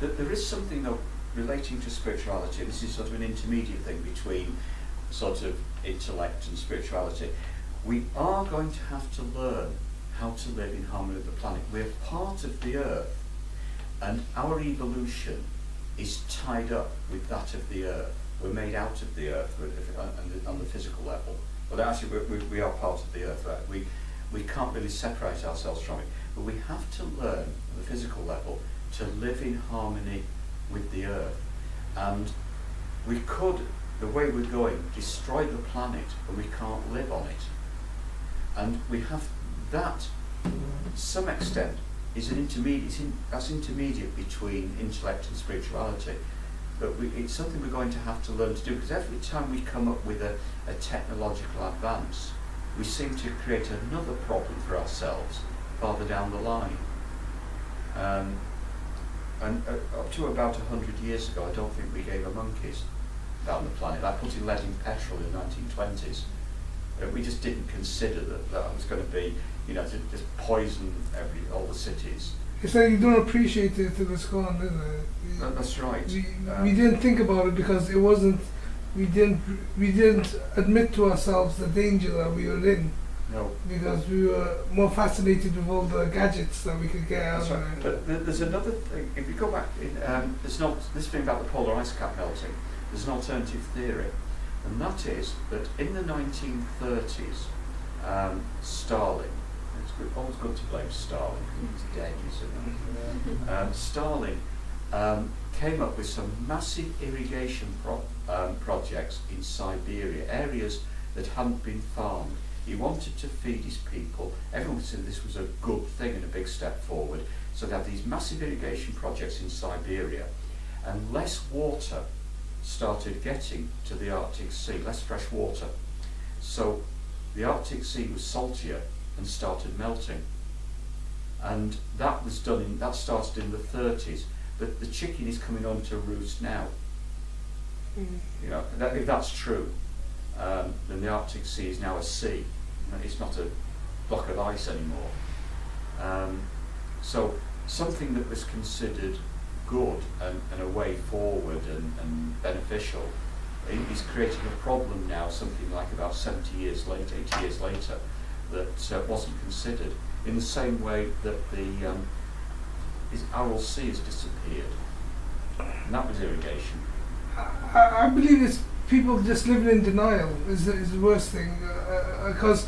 There is something though relating to spirituality. This is sort of an intermediate thing between sort of intellect and spirituality. We are going to have to learn how to live in harmony with the planet. We're part of the Earth, and our evolution is tied up with that of the Earth. We're made out of the Earth on the physical level. But actually we are part of the Earth. Right? We can't really separate ourselves from it. But we have to learn on the physical level to live in harmony with the Earth. And we could, the way we're going, destroy the planet and we can't live on it. And we have that, to some extent, is an intermediate, that's intermediate between intellect and spirituality. But it's something we're going to have to learn to do, because every time we come up with a technological advance, we seem to create another problem for ourselves farther down the line. And up to about 100 years ago, I don't think we gave a monkeys down the planet. Like putting lead in petrol in the 1920s. We just didn't consider that was going to be, you know, just poison all the cities. It's like you don't appreciate it till it's gone, isn't it? That's right. We didn't think about it because it wasn't. We didn't admit to ourselves the danger that we were in. No. Because we were more fascinated with all the gadgets that we could get out of it. But there's another thing. If you go back, there's not this thing about the polar ice cap melting. There's an alternative theory, and that is that in the 1930s, Stalin. It's always good to blame Stalin because he's dead, isn't he? Stalin came up with some massive irrigation projects in Siberia, areas that hadn't been farmed. He wanted to feed his people. Everyone said this was a good thing and a big step forward. So they have these massive irrigation projects in Siberia, and less water started getting to the Arctic Sea, less fresh water. So the Arctic Sea was saltier and started melting. And that was done that started in the 30s. But the chicken is coming on to roost now. You know, if that's true, then the Arctic Sea is now a sea. It's not a block of ice anymore. So something that was considered good and a way forward and beneficial is creating a problem now, something like about 70 years later, 80 years later, that wasn't considered. In the same way that the Aral Sea has disappeared. And that was irrigation. I believe it's people just living in denial is the worst thing, because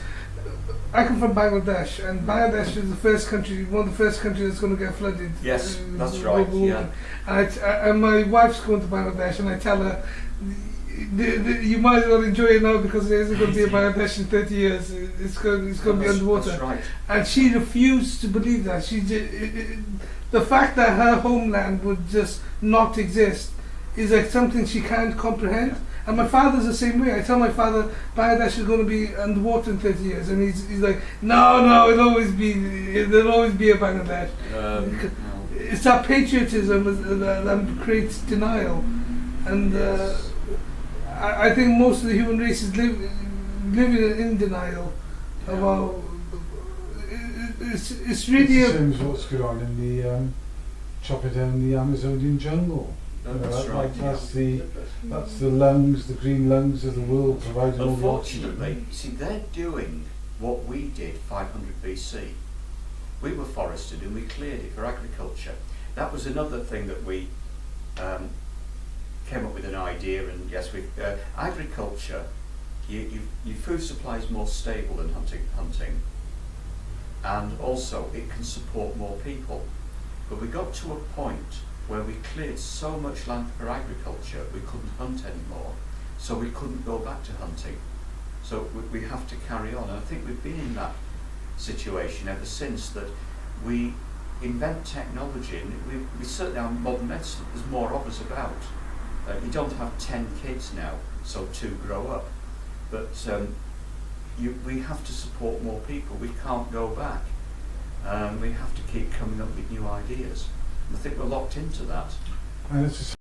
I come from Bangladesh, and Bangladesh is the first country, one of the first countries that's going to get flooded. Yes, that's right. Yeah. And my wife's going to Bangladesh, and I tell her, you might as well enjoy it now because there isn't going to be a Bangladesh in 30 years. It's going to be underwater. That's right. And she refused to believe that. The fact that her homeland would just not exist is like something she can't comprehend. Yeah. And my father's the same way. I tell my father Bangladesh is going to be underwater in 30 years, and he's like, no, there'll always be a Bangladesh. No. It's that patriotism that creates denial, and yes. I think most of the human race is living in denial about. It's really the same as what's going on in the chopping down the Amazonian jungle. That's right. That's the lungs, the green lungs of the world providing all the oxygen. Unfortunately, see, they're doing what we did 500 BC. We were forested and we cleared it for agriculture. That was another thing that we came up with an idea, and yes, agriculture, your food supply is more stable than hunting, and also it can support more people. But we got to a point where we cleared so much land for agriculture we couldn't hunt anymore, so we couldn't go back to hunting. So we have to carry on, and I think we've been in that situation ever since, that we invent technology, and we certainly have modern medicine, there's more of us about. You don't have 10 kids now, so 2 grow up, but we have to support more people. We can't go back. We have to keep coming up with new ideas. I think we're locked into that. And it's